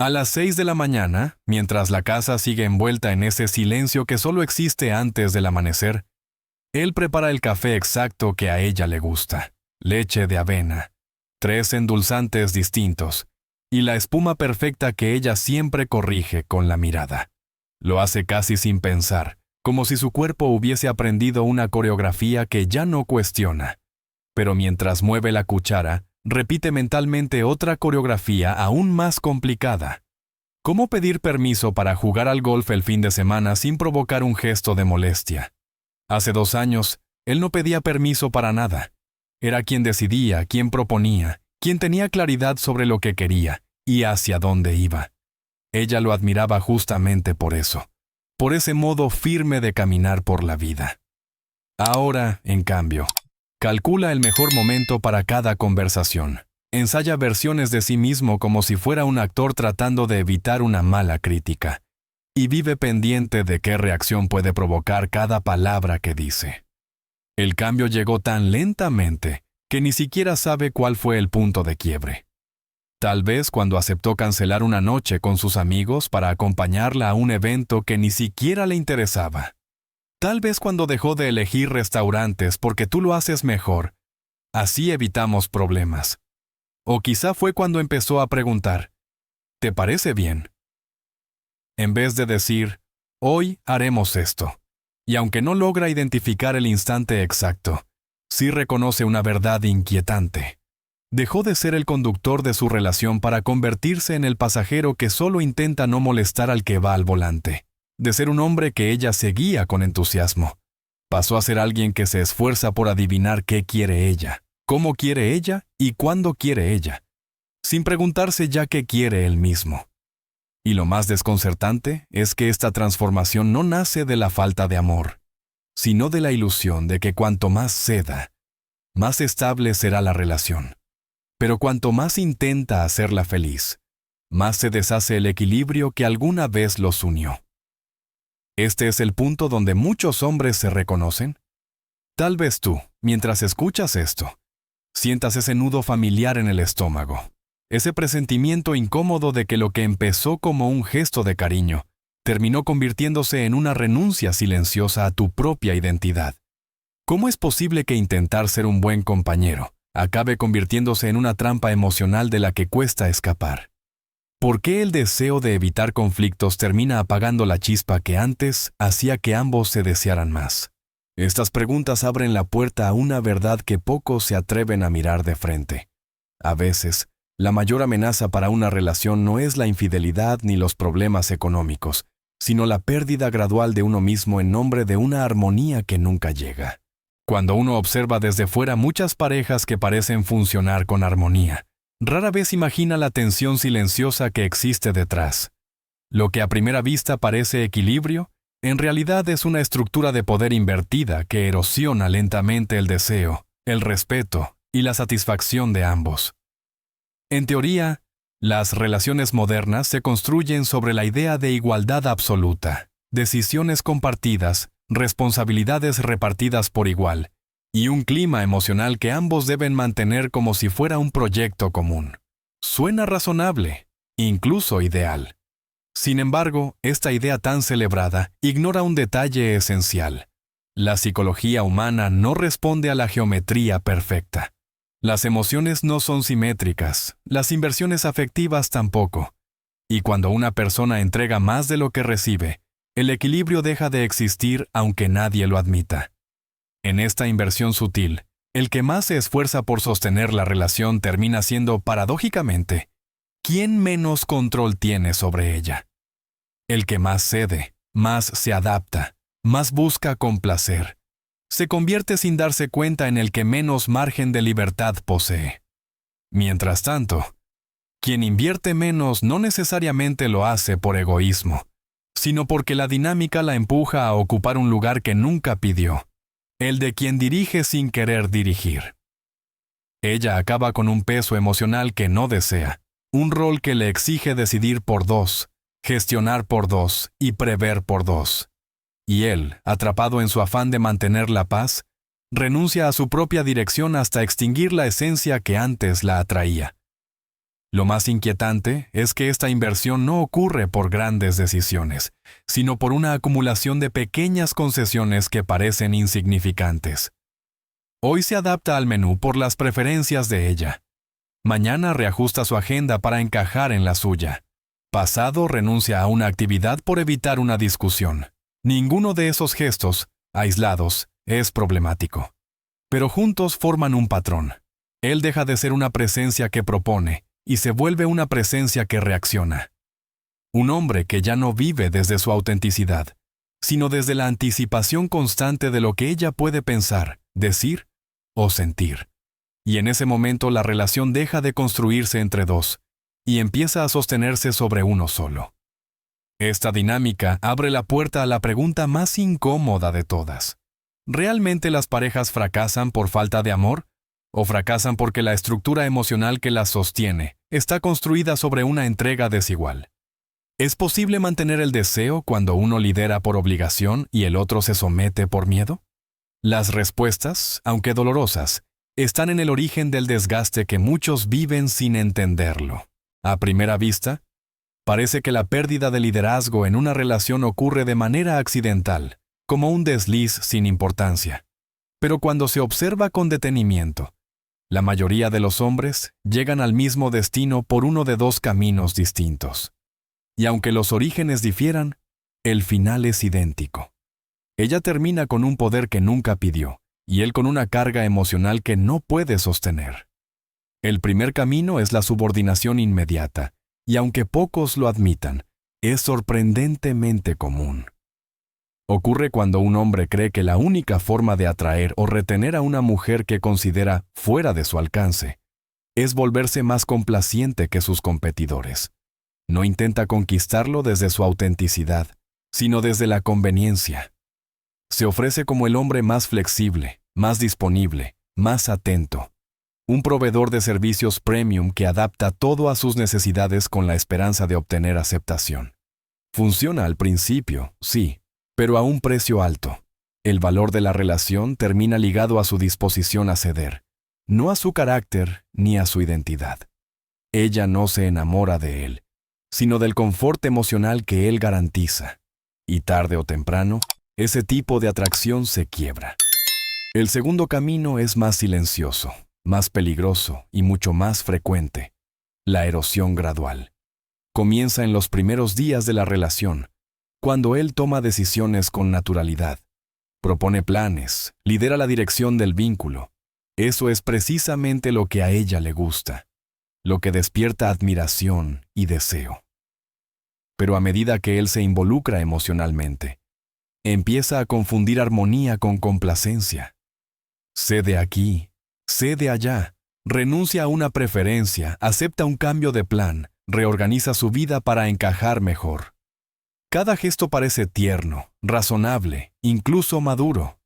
A las 6 de la mañana, mientras la casa sigue envuelta en ese silencio que solo existe antes del amanecer, él prepara el café exacto que a ella le gusta, leche de avena, 3 endulzantes distintos, y la espuma perfecta que ella siempre corrige con la mirada. Lo hace casi sin pensar, como si su cuerpo hubiese aprendido una coreografía que ya no cuestiona. Pero mientras mueve la cuchara, repite mentalmente otra coreografía aún más complicada. ¿Cómo pedir permiso para jugar al golf el fin de semana sin provocar un gesto de molestia? Hace 2 años, él no pedía permiso para nada. Era quien decidía, quien proponía, quien tenía claridad sobre lo que quería y hacia dónde iba. Ella lo admiraba justamente por eso, por ese modo firme de caminar por la vida. Ahora, en cambio, calcula el mejor momento para cada conversación. Ensaya versiones de sí mismo como si fuera un actor tratando de evitar una mala crítica. Y vive pendiente de qué reacción puede provocar cada palabra que dice. El cambio llegó tan lentamente que ni siquiera sabe cuál fue el punto de quiebre. Tal vez cuando aceptó cancelar una noche con sus amigos para acompañarla a un evento que ni siquiera le interesaba. Tal vez cuando dejó de elegir restaurantes porque tú lo haces mejor. Así evitamos problemas. O quizá fue cuando empezó a preguntar, ¿te parece bien? En vez de decir, hoy haremos esto. Y aunque no logra identificar el instante exacto, sí reconoce una verdad inquietante. Dejó de ser el conductor de su relación para convertirse en el pasajero que solo intenta no molestar al que va al volante. De ser un hombre que ella seguía con entusiasmo, pasó a ser alguien que se esfuerza por adivinar qué quiere ella, cómo quiere ella y cuándo quiere ella, sin preguntarse ya qué quiere él mismo. Y lo más desconcertante es que esta transformación no nace de la falta de amor, sino de la ilusión de que cuanto más ceda, más estable será la relación. Pero cuanto más intenta hacerla feliz, más se deshace el equilibrio que alguna vez los unió. Este es el punto donde muchos hombres se reconocen. Tal vez tú, mientras escuchas esto, sientas ese nudo familiar en el estómago, ese presentimiento incómodo de que lo que empezó como un gesto de cariño, terminó convirtiéndose en una renuncia silenciosa a tu propia identidad. ¿Cómo es posible que intentar ser un buen compañero acabe convirtiéndose en una trampa emocional de la que cuesta escapar? ¿Por qué el deseo de evitar conflictos termina apagando la chispa que antes hacía que ambos se desearan más? Estas preguntas abren la puerta a una verdad que pocos se atreven a mirar de frente. A veces, la mayor amenaza para una relación no es la infidelidad ni los problemas económicos, sino la pérdida gradual de uno mismo en nombre de una armonía que nunca llega. Cuando uno observa desde fuera muchas parejas que parecen funcionar con armonía, rara vez imagina la tensión silenciosa que existe detrás. Lo que a primera vista parece equilibrio, en realidad es una estructura de poder invertida que erosiona lentamente el deseo, el respeto y la satisfacción de ambos. En teoría, las relaciones modernas se construyen sobre la idea de igualdad absoluta, decisiones compartidas, responsabilidades repartidas por igual, y un clima emocional que ambos deben mantener como si fuera un proyecto común. Suena razonable, incluso ideal. Sin embargo, esta idea tan celebrada ignora un detalle esencial. La psicología humana no responde a la geometría perfecta. Las emociones no son simétricas, las inversiones afectivas tampoco. Y cuando una persona entrega más de lo que recibe, el equilibrio deja de existir aunque nadie lo admita. En esta inversión sutil, el que más se esfuerza por sostener la relación termina siendo, paradójicamente, quien menos control tiene sobre ella. El que más cede, más se adapta, más busca complacer. Se convierte sin darse cuenta en el que menos margen de libertad posee. Mientras tanto, quien invierte menos no necesariamente lo hace por egoísmo, sino porque la dinámica la empuja a ocupar un lugar que nunca pidió, el de quien dirige sin querer dirigir. Ella acaba con un peso emocional que no desea, un rol que le exige decidir por dos, gestionar por dos y prever por dos. Y él, atrapado en su afán de mantener la paz, renuncia a su propia dirección hasta extinguir la esencia que antes la atraía. Lo más inquietante es que esta inversión no ocurre por grandes decisiones, sino por una acumulación de pequeñas concesiones que parecen insignificantes. Hoy se adapta al menú por las preferencias de ella. Mañana reajusta su agenda para encajar en la suya. Pasado renuncia a una actividad por evitar una discusión. Ninguno de esos gestos, aislados, es problemático. Pero juntos forman un patrón. Él deja de ser una presencia que propone y se vuelve una presencia que reacciona. Un hombre que ya no vive desde su autenticidad, sino desde la anticipación constante de lo que ella puede pensar, decir o sentir. Y en ese momento la relación deja de construirse entre dos y empieza a sostenerse sobre uno solo. Esta dinámica abre la puerta a la pregunta más incómoda de todas. ¿Realmente las parejas fracasan por falta de amor? ¿O fracasan porque la estructura emocional que las sostiene está construida sobre una entrega desigual? ¿Es posible mantener el deseo cuando uno lidera por obligación y el otro se somete por miedo? Las respuestas, aunque dolorosas, están en el origen del desgaste que muchos viven sin entenderlo. A primera vista, parece que la pérdida de liderazgo en una relación ocurre de manera accidental, como un desliz sin importancia. Pero cuando se observa con detenimiento, la mayoría de los hombres llegan al mismo destino por uno de dos caminos distintos. Y aunque los orígenes difieran, el final es idéntico. Ella termina con un poder que nunca pidió, y él con una carga emocional que no puede sostener. El primer camino es la subordinación inmediata, y aunque pocos lo admitan, es sorprendentemente común. Ocurre cuando un hombre cree que la única forma de atraer o retener a una mujer que considera fuera de su alcance es volverse más complaciente que sus competidores. No intenta conquistarlo desde su autenticidad, sino desde la conveniencia. Se ofrece como el hombre más flexible, más disponible, más atento. Un proveedor de servicios premium que adapta todo a sus necesidades con la esperanza de obtener aceptación. Funciona al principio, sí, pero a un precio alto. El valor de la relación termina ligado a su disposición a ceder, no a su carácter ni a su identidad. Ella no se enamora de él, sino del confort emocional que él garantiza. Y tarde o temprano, ese tipo de atracción se quiebra. El segundo camino es más silencioso, más peligroso y mucho más frecuente. La erosión gradual. Comienza en los primeros días de la relación, cuando él toma decisiones con naturalidad, propone planes, lidera la dirección del vínculo. Eso es precisamente lo que a ella le gusta, lo que despierta admiración y deseo. Pero a medida que él se involucra emocionalmente, empieza a confundir armonía con complacencia. Cede aquí, cede allá, renuncia a una preferencia, acepta un cambio de plan, reorganiza su vida para encajar mejor. Cada gesto parece tierno, razonable, incluso maduro.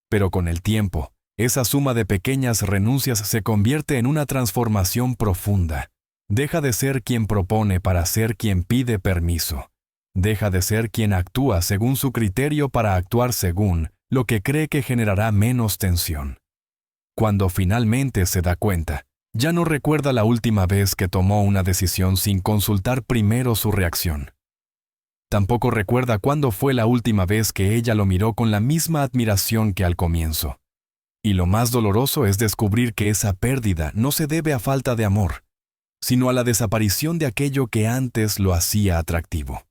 Pero con el tiempo, esa suma de pequeñas renuncias se convierte en una transformación profunda. Deja de ser quien propone para ser quien pide permiso. Deja de ser quien actúa según su criterio para actuar según lo que cree que generará menos tensión. Cuando finalmente se da cuenta, ya no recuerda la última vez que tomó una decisión sin consultar primero su reacción. Tampoco recuerda cuándo fue la última vez que ella lo miró con la misma admiración que al comienzo. Y lo más doloroso es descubrir que esa pérdida no se debe a falta de amor, sino a la desaparición de aquello que antes lo hacía atractivo.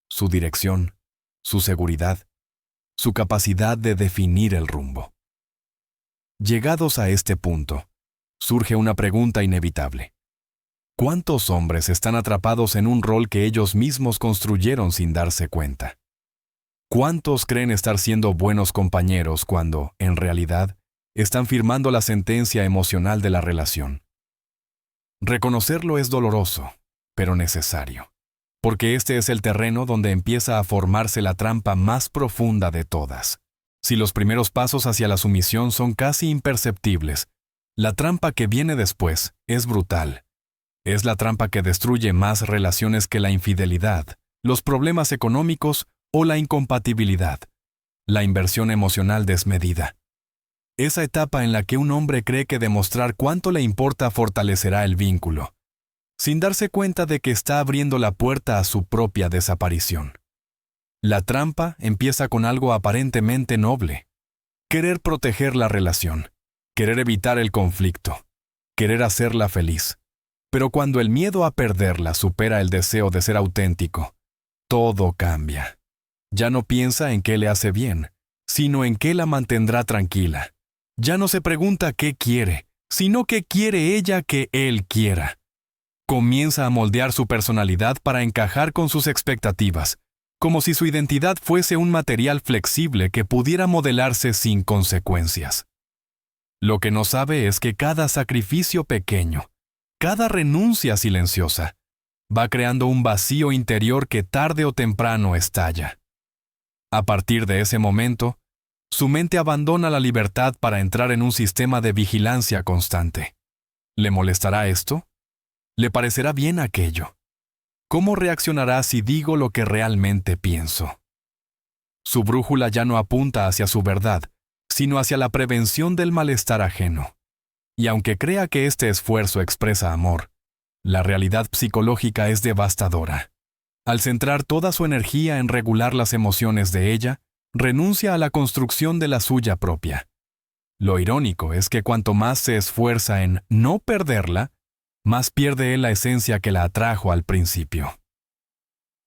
Su dirección, su seguridad, su capacidad de definir el rumbo. Llegados a este punto, surge una pregunta inevitable. ¿Cuántos hombres están atrapados en un rol que ellos mismos construyeron sin darse cuenta? ¿Cuántos creen estar siendo buenos compañeros cuando, en realidad, están firmando la sentencia emocional de la relación? Reconocerlo es doloroso, pero necesario, porque este es el terreno donde empieza a formarse la trampa más profunda de todas. Si los primeros pasos hacia la sumisión son casi imperceptibles, la trampa que viene después es brutal. Es la trampa que destruye más relaciones que la infidelidad, los problemas económicos o la incompatibilidad, la inversión emocional desmedida. Esa etapa en la que un hombre cree que demostrar cuánto le importa fortalecerá el vínculo. sin darse cuenta de que está abriendo la puerta a su propia desaparición. La trampa empieza con algo aparentemente noble: querer proteger la relación, querer evitar el conflicto, querer hacerla feliz. Pero cuando el miedo a perderla supera el deseo de ser auténtico, todo cambia. Ya no piensa en qué le hace bien, sino en qué la mantendrá tranquila. Ya no se pregunta qué quiere, sino qué quiere ella que él quiera. Comienza a moldear su personalidad para encajar con sus expectativas, como si su identidad fuese un material flexible que pudiera modelarse sin consecuencias. Lo que no sabe es que cada sacrificio pequeño, cada renuncia silenciosa, va creando un vacío interior que tarde o temprano estalla. A partir de ese momento, su mente abandona la libertad para entrar en un sistema de vigilancia constante. ¿Le molestará esto? ¿Le parecerá bien aquello? ¿Cómo reaccionará si digo lo que realmente pienso? Su brújula ya no apunta hacia su verdad, sino hacia la prevención del malestar ajeno. Y aunque crea que este esfuerzo expresa amor, la realidad psicológica es devastadora. Al centrar toda su energía en regular las emociones de ella, renuncia a la construcción de la suya propia. Lo irónico es que cuanto más se esfuerza en no perderla, más pierde él la esencia que la atrajo al principio.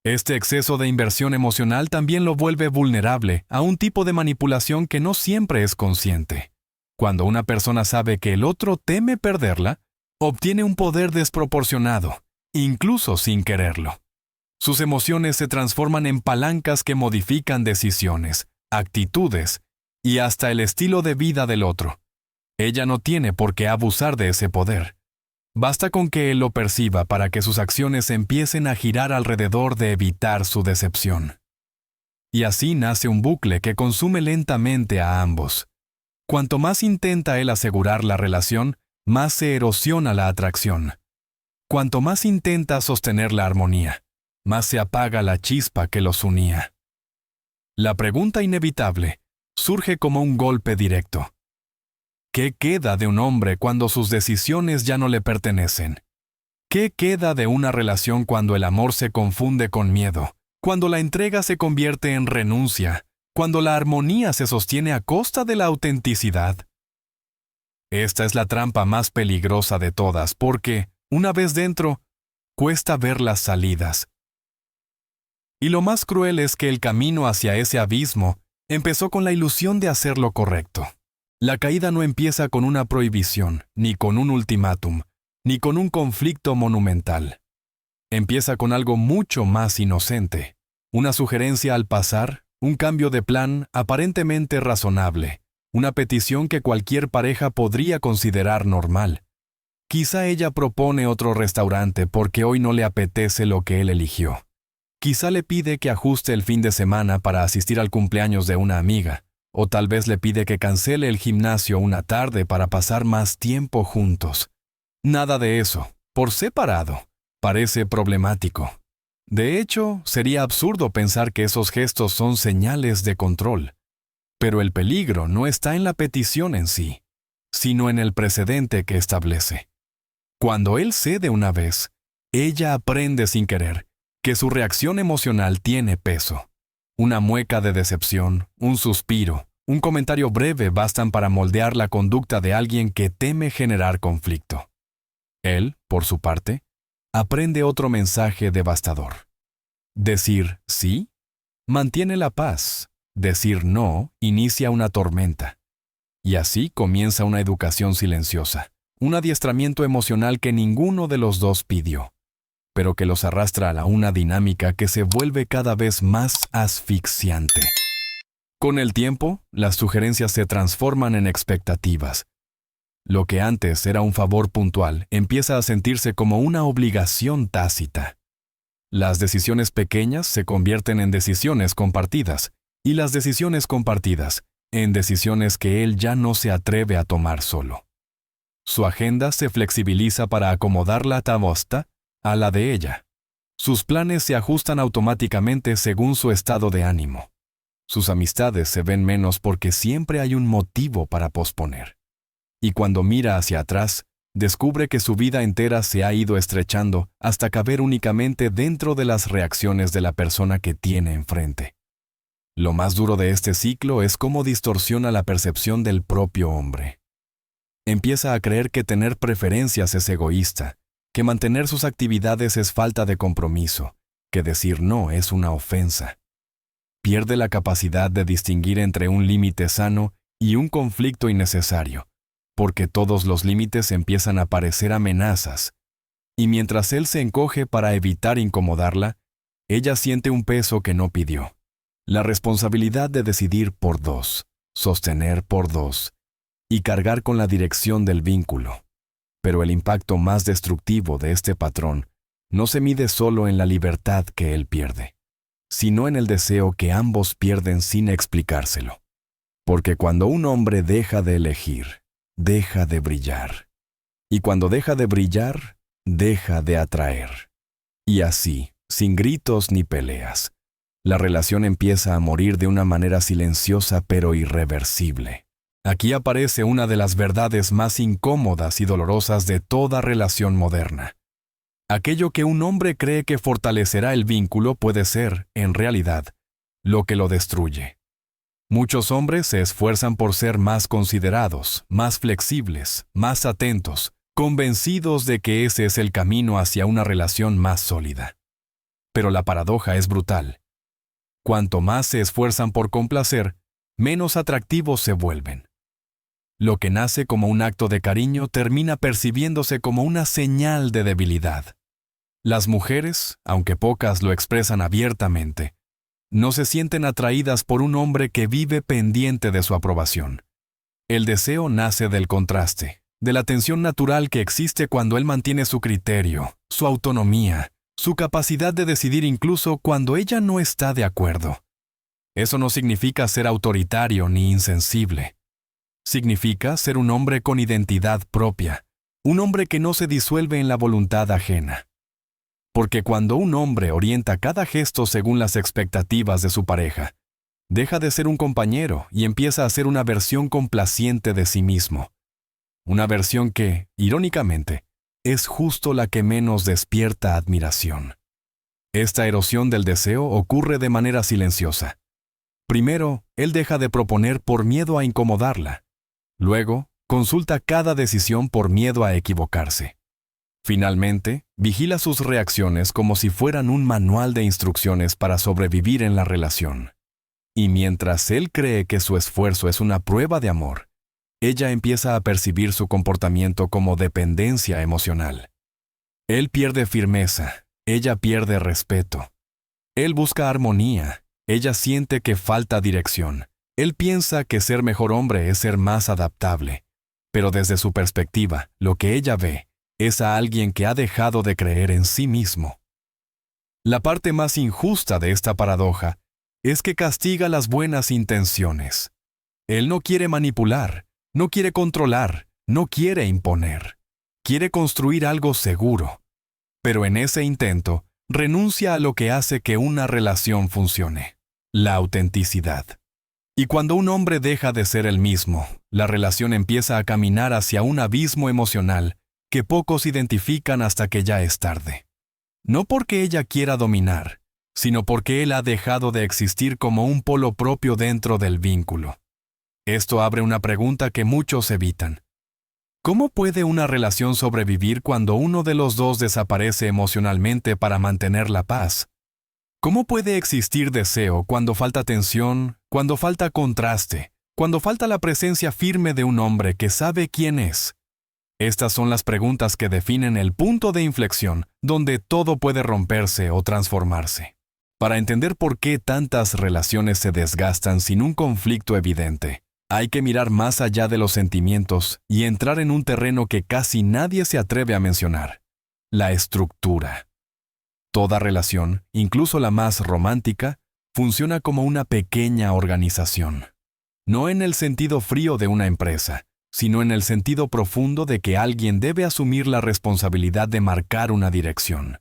Este exceso de inversión emocional también lo vuelve vulnerable a un tipo de manipulación que no siempre es consciente. Cuando una persona sabe que el otro teme perderla, obtiene un poder desproporcionado, incluso sin quererlo. Sus emociones se transforman en palancas que modifican decisiones, actitudes y hasta el estilo de vida del otro. Ella no tiene por qué abusar de ese poder. Basta con que él lo perciba para que sus acciones empiecen a girar alrededor de evitar su decepción. Y así nace un bucle que consume lentamente a ambos. Cuanto más intenta él asegurar la relación, más se erosiona la atracción. Cuanto más intenta sostener la armonía, más se apaga la chispa que los unía. La pregunta inevitable surge como un golpe directo. ¿Qué queda de un hombre cuando sus decisiones ya no le pertenecen? ¿Qué queda de una relación cuando el amor se confunde con miedo? Cuando la entrega se convierte en renuncia? Cuando la armonía se sostiene a costa de la autenticidad? Esta es la trampa más peligrosa de todas porque, una vez dentro, cuesta ver las salidas. Y lo más cruel es que el camino hacia ese abismo empezó con la ilusión de hacer lo correcto. La caída no empieza con una prohibición, ni con un ultimátum, ni con un conflicto monumental. Empieza con algo mucho más inocente, una sugerencia al pasar, un cambio de plan aparentemente razonable, una petición que cualquier pareja podría considerar normal. Quizá ella propone otro restaurante porque hoy no le apetece lo que él eligió. Quizá le pide que ajuste el fin de semana para asistir al cumpleaños de una amiga, o tal vez le pide que cancele el gimnasio una tarde para pasar más tiempo juntos. Nada de eso, por separado, parece problemático. De hecho, sería absurdo pensar que esos gestos son señales de control. Pero el peligro no está en la petición en sí, sino en el precedente que establece. Cuando él cede una vez, ella aprende sin querer que su reacción emocional tiene peso. Una mueca de decepción, un suspiro, un comentario breve bastan para moldear la conducta de alguien que teme generar conflicto. Él, por su parte, aprende otro mensaje devastador. Decir sí mantiene la paz. Decir no inicia una tormenta. Y así comienza una educación silenciosa, un adiestramiento emocional que ninguno de los dos pidió, pero que los arrastra a una dinámica que se vuelve cada vez más asfixiante. Con el tiempo, las sugerencias se transforman en expectativas. Lo que antes era un favor puntual empieza a sentirse como una obligación tácita. Las decisiones pequeñas se convierten en decisiones compartidas, y las decisiones compartidas en decisiones que él ya no se atreve a tomar solo. Su agenda se flexibiliza para acomodar la tabosta a la de ella. Sus planes se ajustan automáticamente según su estado de ánimo. Sus amistades se ven menos porque siempre hay un motivo para posponer. Y cuando mira hacia atrás, descubre que su vida entera se ha ido estrechando hasta caber únicamente dentro de las reacciones de la persona que tiene enfrente. Lo más duro de este ciclo es cómo distorsiona la percepción del propio hombre. Empieza a creer que tener preferencias es egoísta, que mantener sus actividades es falta de compromiso, que decir no es una ofensa. Pierde la capacidad de distinguir entre un límite sano y un conflicto innecesario, porque todos los límites empiezan a parecer amenazas, y mientras él se encoge para evitar incomodarla, ella siente un peso que no pidió. La responsabilidad de decidir por dos, sostener por dos, y cargar con la dirección del vínculo. Pero el impacto más destructivo de este patrón no se mide solo en la libertad que él pierde, sino en el deseo que ambos pierden sin explicárselo. Porque cuando un hombre deja de elegir, deja de brillar. Y cuando deja de brillar, deja de atraer. Y así, sin gritos ni peleas, la relación empieza a morir de una manera silenciosa pero irreversible. Aquí aparece una de las verdades más incómodas y dolorosas de toda relación moderna. Aquello que un hombre cree que fortalecerá el vínculo puede ser, en realidad, lo que lo destruye. Muchos hombres se esfuerzan por ser más considerados, más flexibles, más atentos, convencidos de que ese es el camino hacia una relación más sólida. Pero la paradoja es brutal. Cuanto más se esfuerzan por complacer, menos atractivos se vuelven. Lo que nace como un acto de cariño termina percibiéndose como una señal de debilidad. Las mujeres, aunque pocas lo expresan abiertamente, no se sienten atraídas por un hombre que vive pendiente de su aprobación. El deseo nace del contraste, de la tensión natural que existe cuando él mantiene su criterio, su autonomía, su capacidad de decidir incluso cuando ella no está de acuerdo. Eso no significa ser autoritario ni insensible. Significa ser un hombre con identidad propia, un hombre que no se disuelve en la voluntad ajena. Porque cuando un hombre orienta cada gesto según las expectativas de su pareja, deja de ser un compañero y empieza a ser una versión complaciente de sí mismo. Una versión que, irónicamente, es justo la que menos despierta admiración. Esta erosión del deseo ocurre de manera silenciosa. Primero, él deja de proponer por miedo a incomodarla. Luego, consulta cada decisión por miedo a equivocarse. Finalmente, vigila sus reacciones como si fueran un manual de instrucciones para sobrevivir en la relación. Y mientras él cree que su esfuerzo es una prueba de amor, ella empieza a percibir su comportamiento como dependencia emocional. Él pierde firmeza, ella pierde respeto. Él busca armonía, ella siente que falta dirección. Él piensa que ser mejor hombre es ser más adaptable, pero desde su perspectiva, lo que ella ve es a alguien que ha dejado de creer en sí mismo. La parte más injusta de esta paradoja es que castiga las buenas intenciones. Él no quiere manipular, no quiere controlar, no quiere imponer. Quiere construir algo seguro, pero en ese intento renuncia a lo que hace que una relación funcione: la autenticidad. Y cuando un hombre deja de ser el mismo, la relación empieza a caminar hacia un abismo emocional que pocos identifican hasta que ya es tarde. No porque ella quiera dominar, sino porque él ha dejado de existir como un polo propio dentro del vínculo. Esto abre una pregunta que muchos evitan. ¿Cómo puede una relación sobrevivir cuando uno de los dos desaparece emocionalmente para mantener la paz? ¿Cómo puede existir deseo cuando falta tensión, cuando falta contraste, cuando falta la presencia firme de un hombre que sabe quién es? Estas son las preguntas que definen el punto de inflexión donde todo puede romperse o transformarse. Para entender por qué tantas relaciones se desgastan sin un conflicto evidente, hay que mirar más allá de los sentimientos y entrar en un terreno que casi nadie se atreve a mencionar: la estructura. Toda relación, incluso la más romántica, funciona como una pequeña organización. No en el sentido frío de una empresa, sino en el sentido profundo de que alguien debe asumir la responsabilidad de marcar una dirección.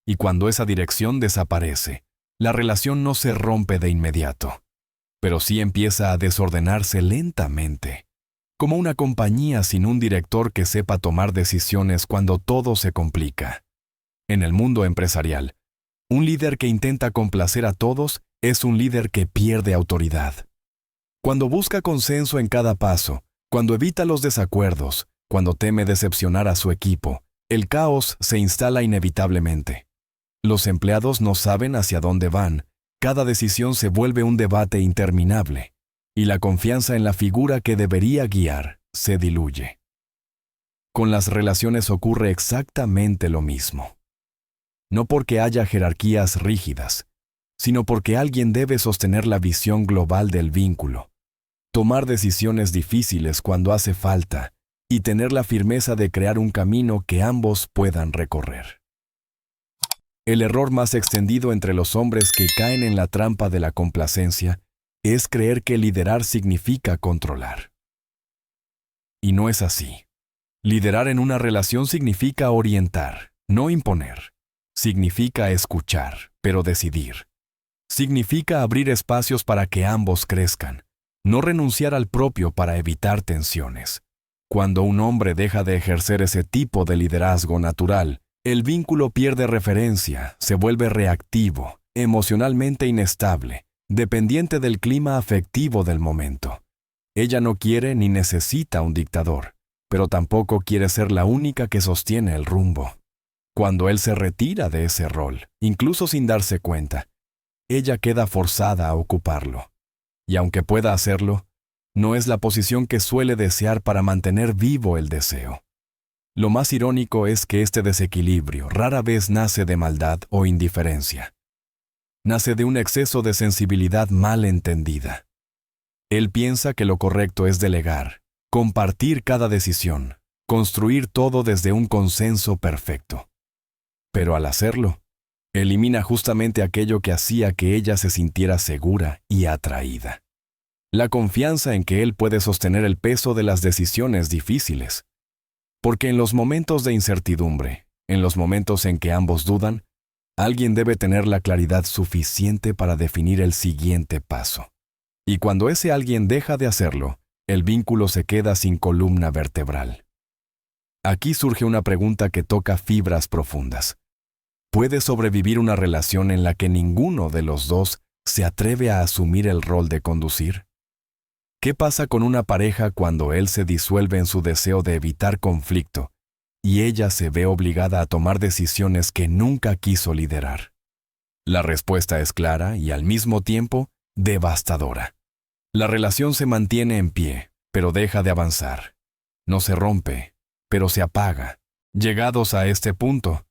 Y cuando esa dirección desaparece, la relación no se rompe de inmediato, pero sí empieza a desordenarse lentamente, como una compañía sin un director que sepa tomar decisiones cuando todo se complica. En el mundo empresarial, un líder que intenta complacer a todos es un líder que pierde autoridad. Cuando busca consenso en cada paso, cuando evita los desacuerdos, cuando teme decepcionar a su equipo, el caos se instala inevitablemente. Los empleados no saben hacia dónde van, cada decisión se vuelve un debate interminable, y la confianza en la figura que debería guiar se diluye. Con las relaciones ocurre exactamente lo mismo. No porque haya jerarquías rígidas, sino porque alguien debe sostener la visión global del vínculo, tomar decisiones difíciles cuando hace falta y tener la firmeza de crear un camino que ambos puedan recorrer. El error más extendido entre los hombres que caen en la trampa de la complacencia es creer que liderar significa controlar. Y no es así. Liderar en una relación significa orientar, no imponer. Significa escuchar, pero decidir. Significa abrir espacios para que ambos crezcan, no renunciar al propio para evitar tensiones. Cuando un hombre deja de ejercer ese tipo de liderazgo natural, el vínculo pierde referencia, se vuelve reactivo, emocionalmente inestable, dependiente del clima afectivo del momento. Ella no quiere ni necesita un dictador, pero tampoco quiere ser la única que sostiene el rumbo. Cuando él se retira de ese rol, incluso sin darse cuenta, ella queda forzada a ocuparlo. Y aunque pueda hacerlo, no es la posición que suele desear para mantener vivo el deseo. Lo más irónico es que este desequilibrio rara vez nace de maldad o indiferencia. Nace de un exceso de sensibilidad mal entendida. Él piensa que lo correcto es delegar, compartir cada decisión, construir todo desde un consenso perfecto. Pero al hacerlo, elimina justamente aquello que hacía que ella se sintiera segura y atraída. La confianza en que él puede sostener el peso de las decisiones difíciles. Porque en los momentos de incertidumbre, en los momentos en que ambos dudan, alguien debe tener la claridad suficiente para definir el siguiente paso. Y cuando ese alguien deja de hacerlo, el vínculo se queda sin columna vertebral. Aquí surge una pregunta que toca fibras profundas. ¿Puede sobrevivir una relación en la que ninguno de los dos se atreve a asumir el rol de conducir? ¿Qué pasa con una pareja cuando él se disuelve en su deseo de evitar conflicto y ella se ve obligada a tomar decisiones que nunca quiso liderar? La respuesta es clara y al mismo tiempo devastadora. La relación se mantiene en pie, pero deja de avanzar. No se rompe, pero se apaga. Llegados a este punto,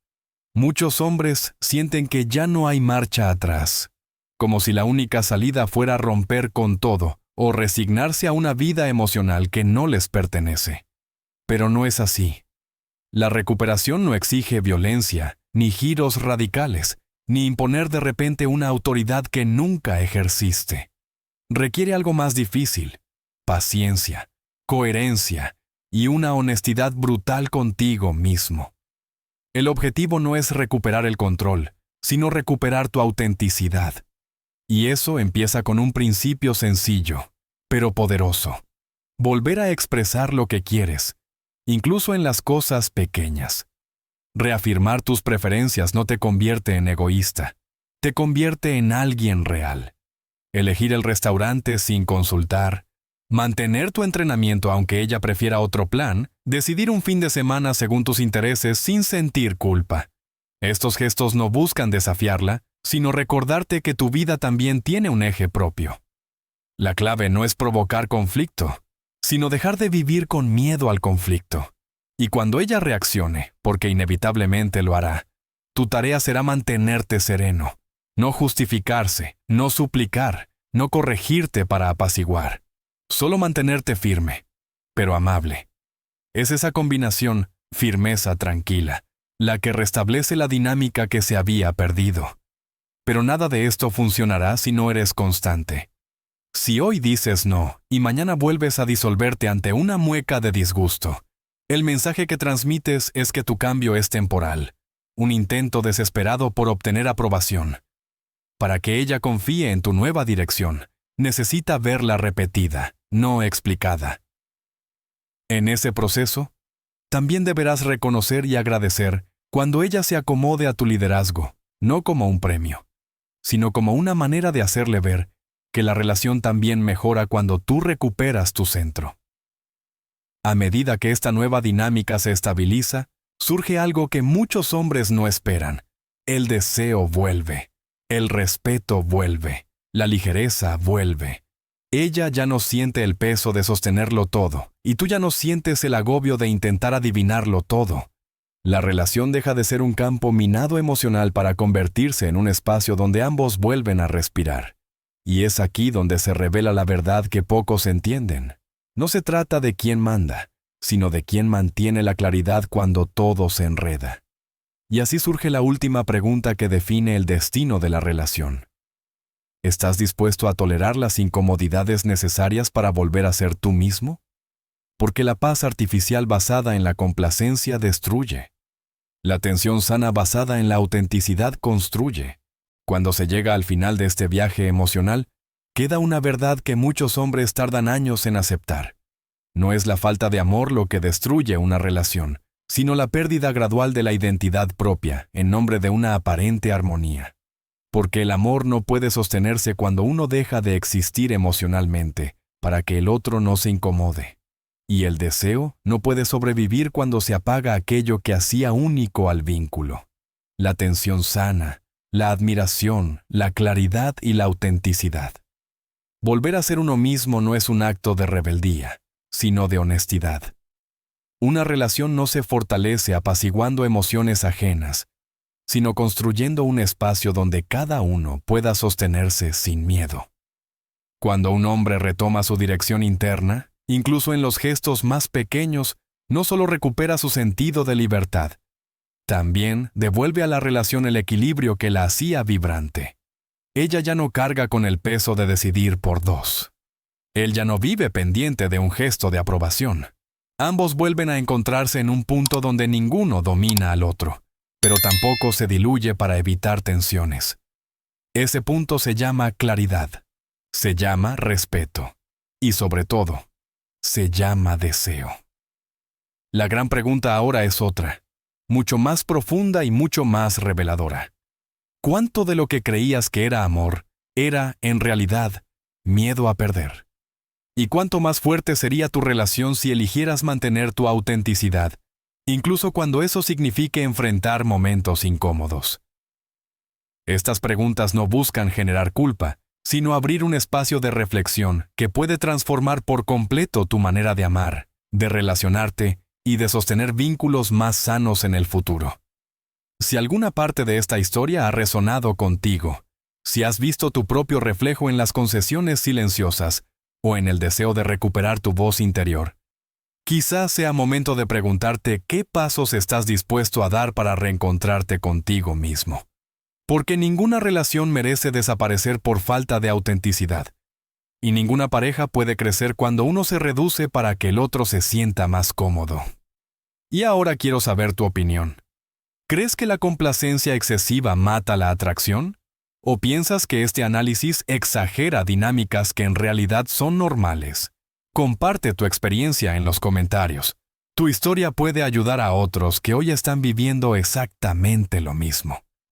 muchos hombres sienten que ya no hay marcha atrás, como si la única salida fuera romper con todo o resignarse a una vida emocional que no les pertenece. Pero no es así. La recuperación no exige violencia, ni giros radicales, ni imponer de repente una autoridad que nunca ejerciste. Requiere algo más difícil: paciencia, coherencia y una honestidad brutal contigo mismo. El objetivo no es recuperar el control, sino recuperar tu autenticidad. Y eso empieza con un principio sencillo, pero poderoso. Volver a expresar lo que quieres, incluso en las cosas pequeñas. Reafirmar tus preferencias no te convierte en egoísta, te convierte en alguien real. Elegir el restaurante sin consultar, mantener tu entrenamiento aunque ella prefiera otro plan, decidir un fin de semana según tus intereses sin sentir culpa. Estos gestos no buscan desafiarla, sino recordarte que tu vida también tiene un eje propio. La clave no es provocar conflicto, sino dejar de vivir con miedo al conflicto. Y cuando ella reaccione, porque inevitablemente lo hará, tu tarea será mantenerte sereno, no justificarse, no suplicar, no corregirte para apaciguar. Solo mantenerte firme, pero amable. Es esa combinación, firmeza tranquila, la que restablece la dinámica que se había perdido. Pero nada de esto funcionará si no eres constante. Si hoy dices no y mañana vuelves a disolverte ante una mueca de disgusto, el mensaje que transmites es que tu cambio es temporal, un intento desesperado por obtener aprobación. Para que ella confíe en tu nueva dirección, necesita verla repetida, no explicada. En ese proceso, también deberás reconocer y agradecer cuando ella se acomode a tu liderazgo, no como un premio, sino como una manera de hacerle ver que la relación también mejora cuando tú recuperas tu centro. A medida que esta nueva dinámica se estabiliza, surge algo que muchos hombres no esperan. El deseo vuelve, el respeto vuelve, la ligereza vuelve. Ella ya no siente el peso de sostenerlo todo, y tú ya no sientes el agobio de intentar adivinarlo todo. La relación deja de ser un campo minado emocional para convertirse en un espacio donde ambos vuelven a respirar. Y es aquí donde se revela la verdad que pocos entienden. No se trata de quién manda, sino de quién mantiene la claridad cuando todo se enreda. Y así surge la última pregunta que define el destino de la relación. ¿Estás dispuesto a tolerar las incomodidades necesarias para volver a ser tú mismo? Porque la paz artificial basada en la complacencia destruye. La tensión sana basada en la autenticidad construye. Cuando se llega al final de este viaje emocional, queda una verdad que muchos hombres tardan años en aceptar. No es la falta de amor lo que destruye una relación, sino la pérdida gradual de la identidad propia en nombre de una aparente armonía. Porque el amor no puede sostenerse cuando uno deja de existir emocionalmente, para que el otro no se incomode. Y el deseo no puede sobrevivir cuando se apaga aquello que hacía único al vínculo. La tensión sana, la admiración, la claridad y la autenticidad. Volver a ser uno mismo no es un acto de rebeldía, sino de honestidad. Una relación no se fortalece apaciguando emociones ajenas, sino construyendo un espacio donde cada uno pueda sostenerse sin miedo. Cuando un hombre retoma su dirección interna, incluso en los gestos más pequeños, no solo recupera su sentido de libertad, también devuelve a la relación el equilibrio que la hacía vibrante. Ella ya no carga con el peso de decidir por dos. Él ya no vive pendiente de un gesto de aprobación. Ambos vuelven a encontrarse en un punto donde ninguno domina al otro, pero tampoco se diluye para evitar tensiones. Ese punto se llama claridad, se llama respeto y, sobre todo, se llama deseo. La gran pregunta ahora es otra, mucho más profunda y mucho más reveladora. ¿Cuánto de lo que creías que era amor era, en realidad, miedo a perder? ¿Y cuánto más fuerte sería tu relación si eligieras mantener tu autenticidad, incluso cuando eso signifique enfrentar momentos incómodos? Estas preguntas no buscan generar culpa, sino abrir un espacio de reflexión que puede transformar por completo tu manera de amar, de relacionarte y de sostener vínculos más sanos en el futuro. Si alguna parte de esta historia ha resonado contigo, si has visto tu propio reflejo en las concesiones silenciosas o en el deseo de recuperar tu voz interior, quizás sea momento de preguntarte qué pasos estás dispuesto a dar para reencontrarte contigo mismo. Porque ninguna relación merece desaparecer por falta de autenticidad. Y ninguna pareja puede crecer cuando uno se reduce para que el otro se sienta más cómodo. Y ahora quiero saber tu opinión. ¿Crees que la complacencia excesiva mata la atracción? ¿O piensas que este análisis exagera dinámicas que en realidad son normales? Comparte tu experiencia en los comentarios. Tu historia puede ayudar a otros que hoy están viviendo exactamente lo mismo.